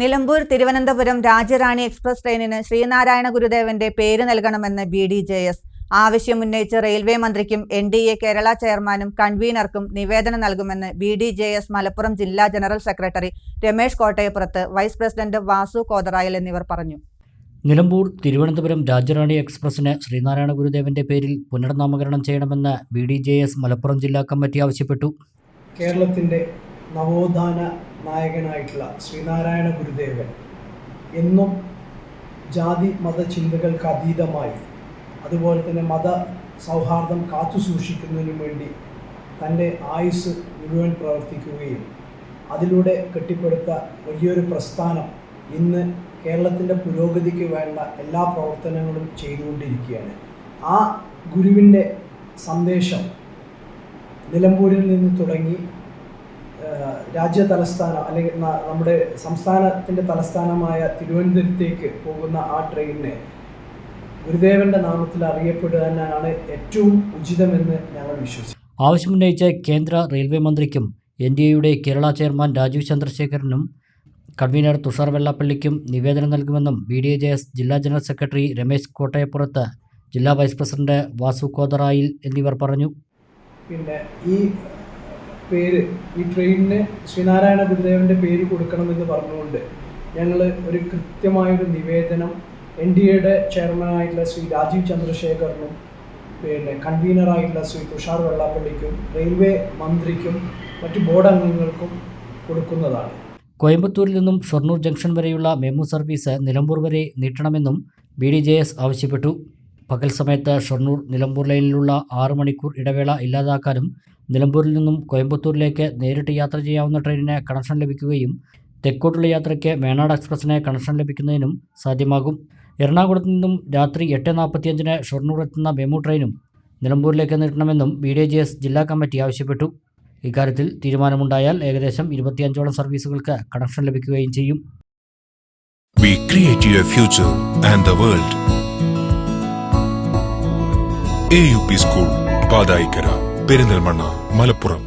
Nilambur Thiruvananthapuram Rajyarani express ട്രെയിനിന് ശ്രീനാരായണ ഗുരുദേവന്റെ പേര് നൽകണമെന്ന് BDJS ആവശ്യമുന്നയിച്ച് റെയിൽവേ മന്ത്രിക്കും NDA കേരള ചെയർമാനും കൺവീനർക്കും നിവേദനം നൽകുമെന്ന് BDJS മലപ്പുറം ജില്ലാ general secretary Ramesh Kottayappurath, vice president Vasu Kotharayal എന്നിവർ പറഞ്ഞു. നിലമ്പൂർ തിരുവനന്തപുരം രാജ്യറാണി എക്സ്പ്രസിന് ശ്രീനാരായണ ഗുരുദേവന്റെ പേരിൽ പുനർനാമകരണം ചെയ്യണമെന്ന് BDJS മലപ്പുറം ജില്ലാ കമ്മിറ്റി ആവശ്യപ്പെട്ടു. കേരളത്തിൻ്റെ നവോത്ഥാന നായകനായിട്ടുള്ള ശ്രീനാരായണ ഗുരുദേവൻ എന്നും ജാതി മത ചിന്തകൾക്ക് അതീതമായി, അതുപോലെ തന്നെ മത സൗഹാർദ്ദം കാത്തുസൂക്ഷിക്കുന്നതിനു വേണ്ടി തൻ്റെ ആയുസ് മുഴുവൻ പ്രവർത്തിക്കുകയും അതിലൂടെ കെട്ടിപ്പടുത്ത വലിയൊരു പ്രസ്ഥാനം ഇന്ന് കേരളത്തിൻ്റെ പുരോഗതിക്ക് വേണ്ട എല്ലാ പ്രവർത്തനങ്ങളും ചെയ്തുകൊണ്ടിരിക്കുകയാണ്. ആ ഗുരുവിൻ്റെ സന്ദേശം നിലമ്പൂരിൽ നിന്ന് തുടങ്ങി രാജ്യ തലസ്ഥാനം അല്ലെങ്കിൽ നമ്മുടെ സംസ്ഥാനത്തിൻ്റെ തലസ്ഥാനമായ തിരുവനന്തപുരത്തേക്ക് പോകുന്ന ആ ട്രെയിനിനെ ഗുരുദേവന്റെ നാമത്തിൽ അറിയപ്പെടാനാണ് ഏറ്റവും ഉചിതമെന്ന് ഞങ്ങൾ വിശ്വസിക്കുന്നു. ആവശ്യമുന്നയിച്ച് കേന്ദ്ര റെയിൽവേ മന്ത്രിക്കും NDAയുടെ കേരള ചെയർമാൻ രാജീവ് ചന്ദ്രശേഖരനും കൺവീനർ തുഷാർ വെള്ളാപ്പള്ളിക്കും നിവേദനം നൽകുമെന്നും BDJS ജില്ലാ ജനറൽ സെക്രട്ടറി രമേശ് കോട്ടയപ്പുറത്ത്, ജില്ലാ വൈസ് പ്രസിഡന്റ് വാസു കോതറായിൽ എന്നിവർ പറഞ്ഞു. പിന്നെ ഈ ട്രെയിനിന് ശ്രീനാരായണ ഗുരുദേവന്റെ പേര് കൊടുക്കണമെന്ന് പറഞ്ഞുകൊണ്ട് ഞങ്ങൾ ഒരു കൃത്യമായൊരു നിവേദനം NDAയുടെ ചെയർമാനായിട്ടുള്ള ശ്രീ രാജീവ് ചന്ദ്രശേഖരനും പിന്നെ കൺവീനറായിട്ടുള്ള ശ്രീ തുഷാർ വെള്ളാപ്പള്ളിക്കും റെയിൽവേ മന്ത്രിക്കും മറ്റ് ബോർഡ് അംഗങ്ങൾക്കും കൊടുക്കുന്നതാണ്. കോയമ്പത്തൂരിൽ നിന്നും ഷൊർണൂർ ജംഗ്ഷൻ വരെയുള്ള മെമു സർവീസ് നിലമ്പൂർ വരെ നീട്ടണമെന്നും BDJS ആവശ്യപ്പെട്ടു. പകൽ സമയത്ത് ഷൊർണൂർ നിലമ്പൂർ ലൈനിലുള്ള 6 മണിക്കൂർ ഇടവേള ഇല്ലാതാക്കാനും നിലമ്പൂരിൽ നിന്നും കോയമ്പത്തൂരിലേക്ക് നേരിട്ട് യാത്ര ചെയ്യാവുന്ന ട്രെയിനിന് കണക്ഷൻ ലഭിക്കുകയും തെക്കോട്ടുള്ള യാത്രയ്ക്ക് വേണാട് എക്സ്പ്രസിന് കണക്ഷൻ ലഭിക്കുന്നതിനും സാധ്യമാകും. എറണാകുളത്ത് നിന്നും രാത്രി 8:45 ഷൊർണൂർ എത്തുന്ന മെമു ട്രെയിനും നിലമ്പൂരിലേക്ക് നീട്ടണമെന്നും BDJS ജില്ലാ കമ്മിറ്റി ആവശ്യപ്പെട്ടു. ഇക്കാര്യത്തിൽ തീരുമാനമുണ്ടായാൽ ഏകദേശം 25ഓളം സർവീസുകൾക്ക് കണക്ഷൻ ലഭിക്കുകയും ചെയ്യും. We create your future and the world. AUP school, Pathayikkara, Perinthalmanna, Malappuram.